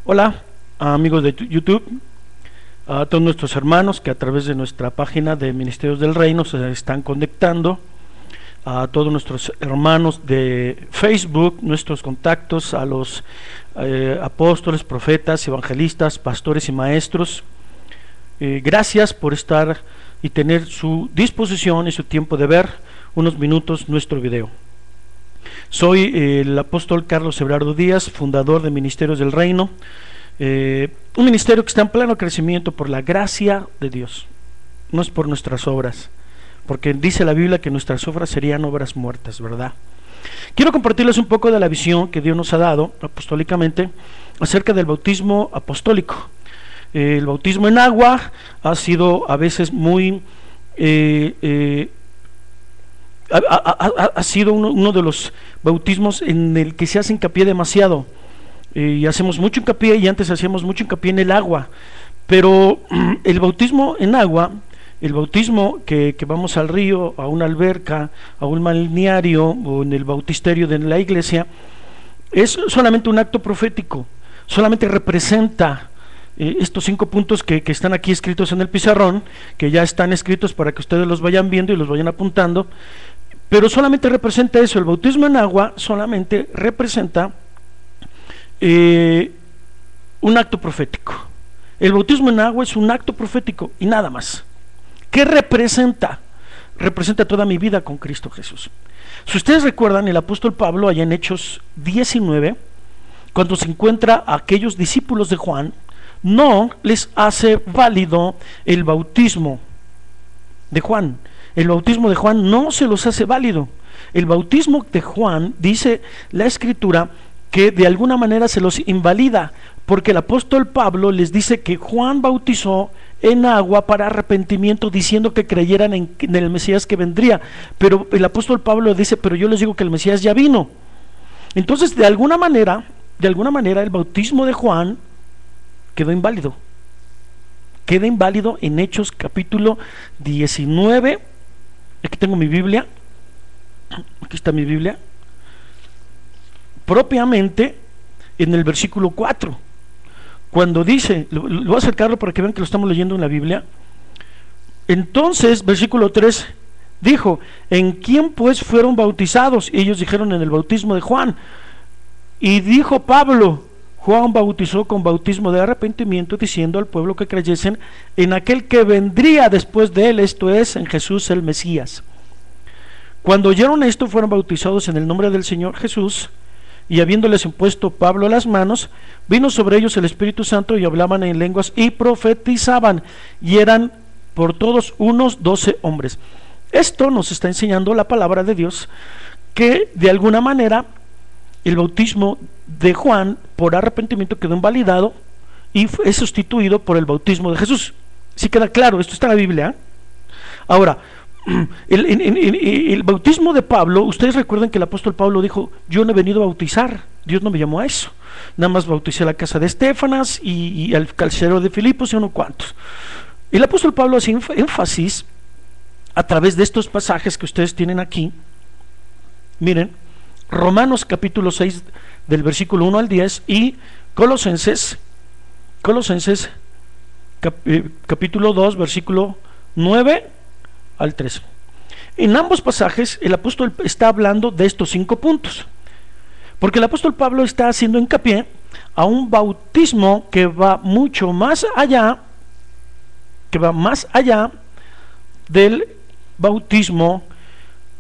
Hola, amigos de YouTube, a todos nuestros hermanos que a través de nuestra página de Ministerios del Reino se están conectando, a todos nuestros hermanos de Facebook, nuestros contactos, a los apóstoles, profetas, evangelistas, pastores y maestros. Gracias por estar y tener su disposición y su tiempo de ver unos minutos nuestro video. Soy el apóstol Carlos Everardo Díaz, fundador de Ministerios del Reino, un ministerio que está en pleno crecimiento por la gracia de Dios, no es por nuestras obras, porque dice la Biblia que nuestras obras serían obras muertas, ¿verdad? Quiero compartirles un poco de la visión que Dios nos ha dado apostólicamente acerca del bautismo apostólico. El bautismo en agua ha sido a veces muy ha sido uno de los bautismos en el que se hace hincapié demasiado, y hacemos mucho hincapié, y antes hacíamos mucho hincapié en el agua, pero el bautismo en agua, el bautismo que vamos al río, a una alberca, a un balneario o en el bautisterio de la iglesia, es solamente un acto profético, solamente representa estos 5 puntos que están aquí escritos en el pizarrón, que ya están escritos para que ustedes los vayan viendo y los vayan apuntando, pero solamente representa eso. El bautismo en agua solamente representa un acto profético. El bautismo en agua es un acto profético y nada más. ¿Qué representa? Representa toda mi vida con Cristo Jesús. Si ustedes recuerdan, el apóstol Pablo allá en Hechos 19, cuando se encuentra a aquellos discípulos de Juan, no les hace válido el bautismo de Juan. El bautismo de Juan no se los hace válido. El bautismo de Juan, dice la Escritura, que de alguna manera se los invalida, porque el apóstol Pablo les dice que Juan bautizó en agua para arrepentimiento, diciendo que creyeran en el Mesías que vendría, pero el apóstol Pablo dice, pero yo les digo que el Mesías ya vino. Entonces, de alguna manera el bautismo de Juan quedó inválido. Queda inválido en Hechos capítulo 19. Aquí tengo mi Biblia. Aquí está mi Biblia. Propiamente en el versículo 4. Cuando dice, lo voy a acercarlo para que vean que lo estamos leyendo en la Biblia. Entonces, versículo 3 dijo: ¿en quién pues fueron bautizados? Y ellos dijeron: en el bautismo de Juan. Y dijo Pablo: Juan bautizó con bautismo de arrepentimiento, diciendo al pueblo que creyesen en aquel que vendría después de él, esto es, en Jesús el Mesías. Cuando oyeron esto, fueron bautizados en el nombre del Señor Jesús, y habiéndoles impuesto Pablo las manos, vino sobre ellos el Espíritu Santo, y hablaban en lenguas y profetizaban, y eran por todos unos 12 hombres. Esto nos está enseñando la palabra de Dios, que de alguna manera el bautismo de Juan por arrepentimiento quedó invalidado y es sustituido por el bautismo de Jesús. ¿Sí queda claro? Esto está en la Biblia. Ahora, el bautismo de Pablo, ustedes recuerdan que el apóstol Pablo dijo: yo no he venido a bautizar, Dios no me llamó a eso, nada más bauticé la casa de Estéfanas y al calcero de Filipos y unos cuantos. El apóstol Pablo hace énfasis a través de estos pasajes que ustedes tienen aquí. Miren, Romanos capítulo 6 del versículo 1 al 10 y Colosenses capítulo 2 versículo 9 al 13. En ambos pasajes el apóstol está hablando de estos 5 puntos, porque el apóstol Pablo está haciendo hincapié a un bautismo que va mucho más allá, del bautismo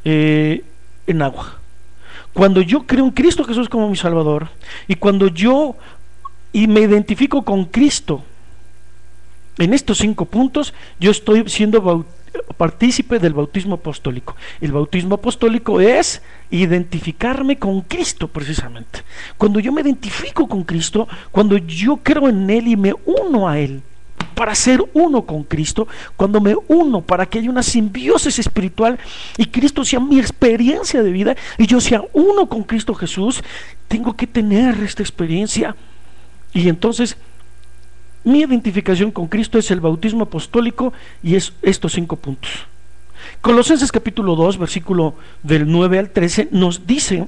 en agua. Cuando yo creo en Cristo Jesús como mi Salvador, y cuando yo me identifico con Cristo en estos 5 puntos, yo estoy siendo partícipe del bautismo apostólico. El bautismo apostólico es identificarme con Cristo, precisamente. Cuando yo me identifico con Cristo, cuando yo creo en Él y me uno a Él para ser uno con Cristo, cuando me uno para que haya una simbiosis espiritual y Cristo sea mi experiencia de vida y yo sea uno con Cristo Jesús, tengo que tener esta experiencia. Y entonces mi identificación con Cristo es el bautismo apostólico y es estos 5 puntos. Colosenses capítulo 2 versículo del 9 al 13 nos dice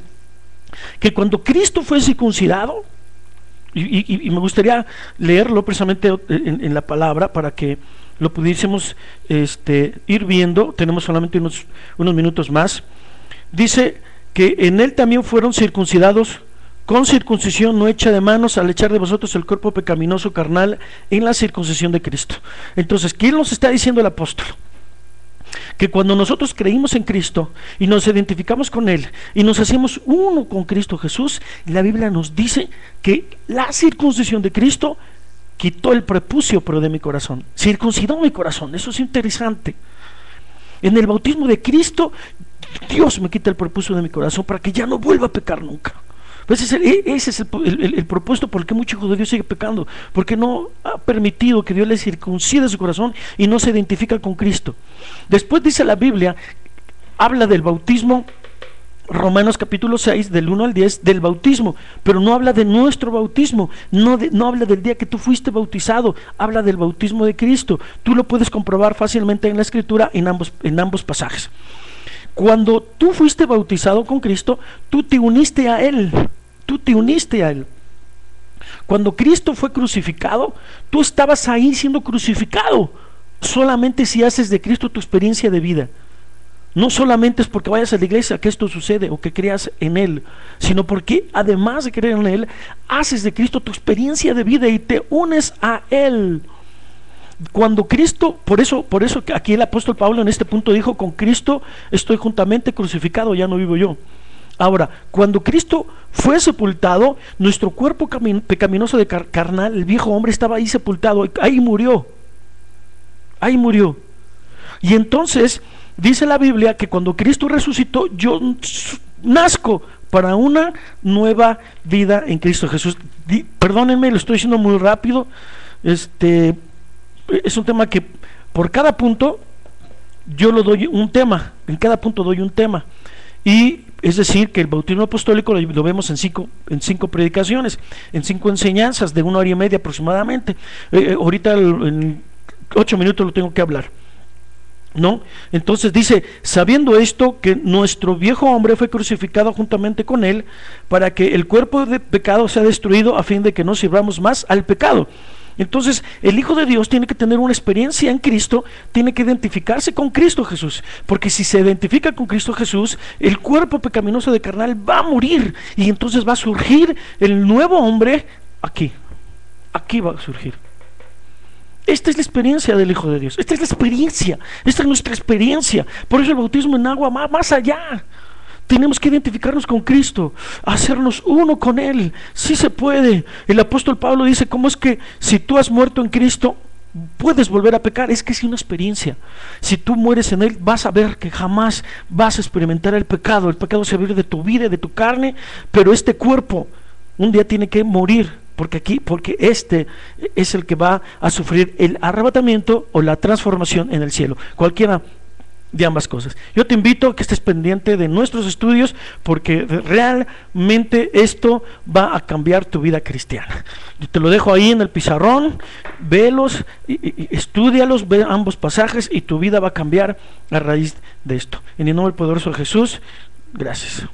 que cuando Cristo fue circuncidado, y me gustaría leerlo precisamente en la palabra para que lo pudiésemos ir viendo. Tenemos solamente unos minutos más. Dice que en él también fueron circuncidados con circuncisión no hecha de manos, al echar de vosotros el cuerpo pecaminoso carnal en la circuncisión de Cristo. Entonces, ¿qué nos está diciendo el apóstol? Que cuando nosotros creímos en Cristo y nos identificamos con Él y nos hacemos uno con Cristo Jesús, la Biblia nos dice que la circuncisión de Cristo quitó el prepucio pero de mi corazón, circuncidó mi corazón. Eso es interesante. En el bautismo de Cristo, Dios me quita el prepucio de mi corazón para que ya no vuelva a pecar nunca. Ese es el propósito por el que mucho hijo de Dios sigue pecando, porque no ha permitido que Dios le circuncide su corazón y no se identifica con Cristo. Después dice la Biblia, habla del bautismo, Romanos capítulo 6, del 1 al 10, del bautismo, pero no habla de nuestro bautismo, no habla del día que tú fuiste bautizado, habla del bautismo de Cristo. Tú lo puedes comprobar fácilmente en la Escritura en ambos pasajes. Cuando tú fuiste bautizado con Cristo, tú te uniste a Él. Cuando Cristo fue crucificado, tú estabas ahí siendo crucificado. Solamente si haces de Cristo tu experiencia de vida. No solamente es porque vayas a la iglesia que esto sucede o que creas en Él, sino porque además de creer en Él, haces de Cristo tu experiencia de vida y te unes a Él. Cuando Cristo, por eso aquí el apóstol Pablo en este punto dijo: con Cristo estoy juntamente crucificado, ya no vivo yo. Ahora, cuando Cristo fue sepultado, nuestro cuerpo pecaminoso de carnal, el viejo hombre, estaba ahí sepultado, ahí murió. Y entonces dice la Biblia que cuando Cristo resucitó, yo nazco para una nueva vida en Cristo Jesús. Perdónenme, lo estoy diciendo muy rápido. Es un tema que por cada punto yo lo doy un tema, en cada punto doy un tema. Y es decir, que el bautismo apostólico lo vemos en cinco predicaciones, en 5 enseñanzas de 1 hora y media aproximadamente. Ahorita en 8 minutos lo tengo que hablar, ¿no? Entonces dice: sabiendo esto, que nuestro viejo hombre fue crucificado juntamente con él, para que el cuerpo de pecado sea destruido, a fin de que no sirvamos más al pecado. Entonces el Hijo de Dios tiene que tener una experiencia en Cristo, tiene que identificarse con Cristo Jesús, porque si se identifica con Cristo Jesús, el cuerpo pecaminoso de carnal va a morir, y entonces va a surgir el nuevo hombre aquí va a surgir. Esta es la experiencia del Hijo de Dios, esta es nuestra experiencia. Por eso el bautismo en agua va más allá. Tenemos que identificarnos con Cristo, hacernos uno con Él. Sí se puede. El apóstol Pablo dice: ¿cómo es que si tú has muerto en Cristo puedes volver a pecar? Es que es una experiencia. Si tú mueres en Él, vas a ver que jamás vas a experimentar el pecado. El pecado se va a ir de tu vida, de tu carne, pero este cuerpo un día tiene que morir, porque este es el que va a sufrir el arrebatamiento o la transformación en el cielo. Cualquiera de ambas cosas. Yo te invito a que estés pendiente de nuestros estudios, porque realmente esto va a cambiar tu vida cristiana. Yo te lo dejo ahí en el pizarrón, vélos, estúdialos, ve ambos pasajes y tu vida va a cambiar a raíz de esto. En el nombre poderoso de Jesús, gracias.